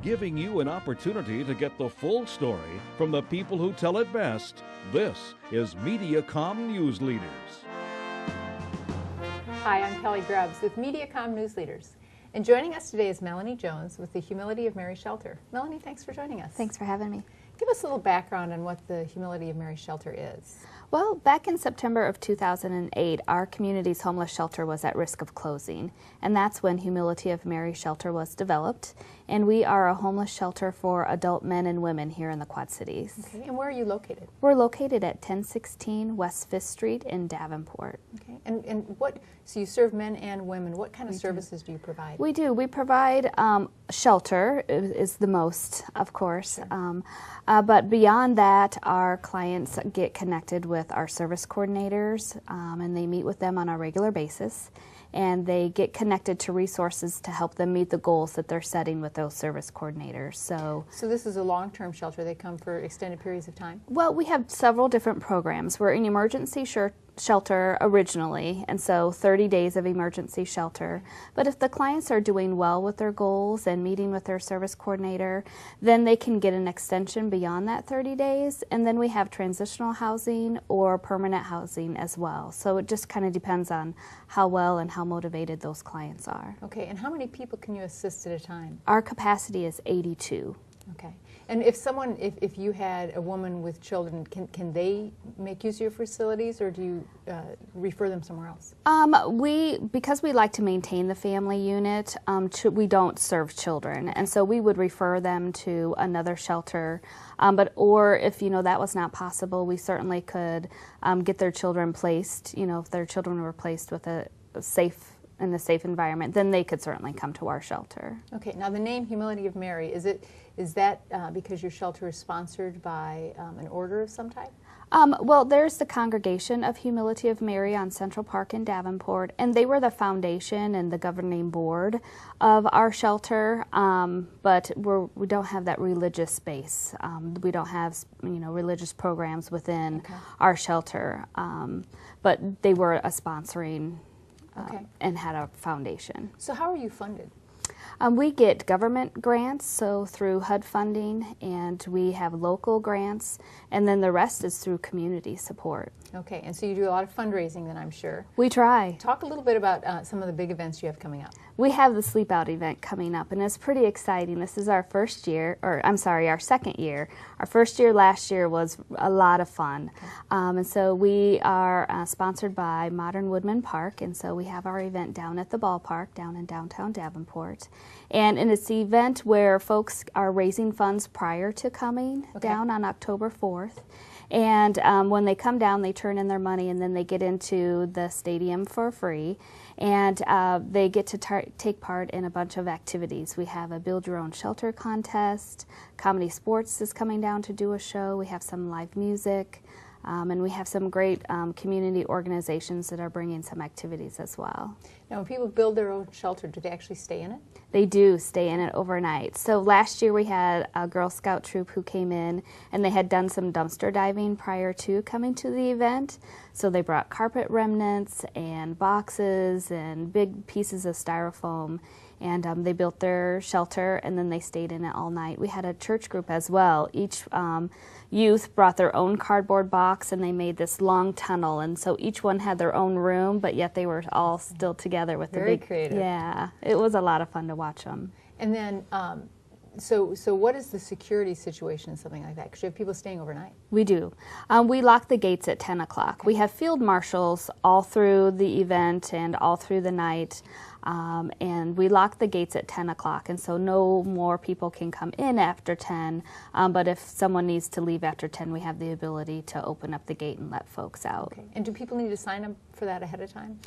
giving you an opportunity to get the full story from the people who tell it best. This is Mediacom News Leaders. Hi, I'm Kelly Grubbs with Mediacom News Leaders. And joining us today is Melanie Jones with the Humility of Mary Shelter. Melanie, thanks for joining us. Thanks for having me. Give us a little background on what the Humility of Mary Shelter is. Well, back in September of 2008, our community's homeless shelter was at risk of closing, and that's when Humility of Mary Shelter was developed. And we are a homeless shelter for adult men and women here in the Quad Cities. Okay, and where are you located? We're located at 1016 West 5th Street in Davenport. Okay, and so you serve men and women. What kind of services do you provide? We do. We provide shelter is the most, of course. Sure. But beyond that, our clients get connected with our service coordinators, and they meet with them on a regular basis. And they get connected to resources to help them meet the goals that they're setting with those service coordinators. So this is a long-term shelter. They come for extended periods of time? Well, we have several different programs. We're an emergency shelter originally, and so 30 days of emergency shelter. But if the clients are doing well with their goals and meeting with their service coordinator, then they can get an extension beyond that 30 days. And then we have transitional housing or permanent housing as well. So it just kind of depends on how well and how motivated those clients are. Okay, and how many people can you assist at a time? Our capacity is 82. Okay. And if you had a woman with children, can they make use of your facilities, or do you refer them somewhere else? Because we like to maintain the family unit, we don't serve children, and so we would refer them to another shelter. Or if that was not possible, we certainly could get their children placed. If their children were placed with in a safe environment, then they could certainly come to our shelter. Okay, now the name Humility of Mary, is that because your shelter is sponsored by an order of some type? Well, there's the Congregation of Humility of Mary on Central Park in Davenport, and they were the foundation and the governing board of our shelter, but we don't have that religious space. We don't have religious programs within our shelter, but they were a sponsoring and had a foundation. So how are you funded? We get government grants, so through HUD funding, and we have local grants, and then the rest is through community support. Okay, and so you do a lot of fundraising then, I'm sure. We try. Talk a little bit about some of the big events you have coming up. We have the Sleep Out event coming up, and it's pretty exciting. This is our our second year. Our first year last year was a lot of fun. Okay. And so we are sponsored by Modern Woodman Park, and so we have our event down at the ballpark down in downtown Davenport. And it's the event where folks are raising funds prior to coming down on October 4th. And when they come down, they turn in their money, and then they get into the stadium for free. And they get to take part in a bunch of activities. We have a Build Your Own Shelter contest. Comedy Sports is coming down to do a show. We have some live music. And we have some great community organizations that are bringing some activities as well. Now, when people build their own shelter, do they actually stay in it? They do stay in it overnight. So last year we had a Girl Scout troop who came in, and they had done some dumpster diving prior to coming to the event. So they brought carpet remnants and boxes and big pieces of styrofoam, and they built their shelter, and then they stayed in it all night. We had a church group as well. Each youth brought their own cardboard box, and they made this long tunnel, and so each one had their own room, but yet they were all still together with Very the big creative. Yeah, it was a lot of fun to watch them. And then so what is the security situation in something like that? Because you have people staying overnight. We do. We lock the gates at 10 o'clock. Okay. We have field marshals all through the event and all through the night. And we lock the gates at 10 o'clock, and so no more people can come in after 10, but if someone needs to leave after 10, we have the ability to open up the gate and let folks out. Okay. And do people need to sign up for that ahead of time?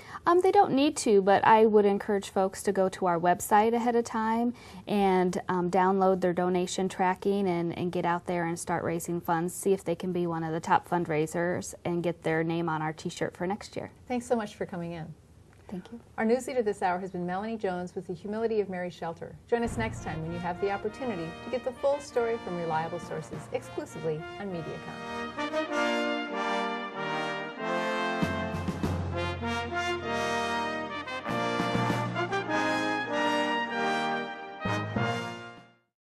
They don't need to, but I would encourage folks to go to our website ahead of time and download their donation tracking and get out there and start raising funds, see if they can be one of the top fundraisers and get their name on our t-shirt for next year. Thanks so much for coming in. Thank you. Our news leader this hour has been Melanie Jones with the Humility of Mary Shelter. Join us next time when you have the opportunity to get the full story from reliable sources exclusively on Mediacom.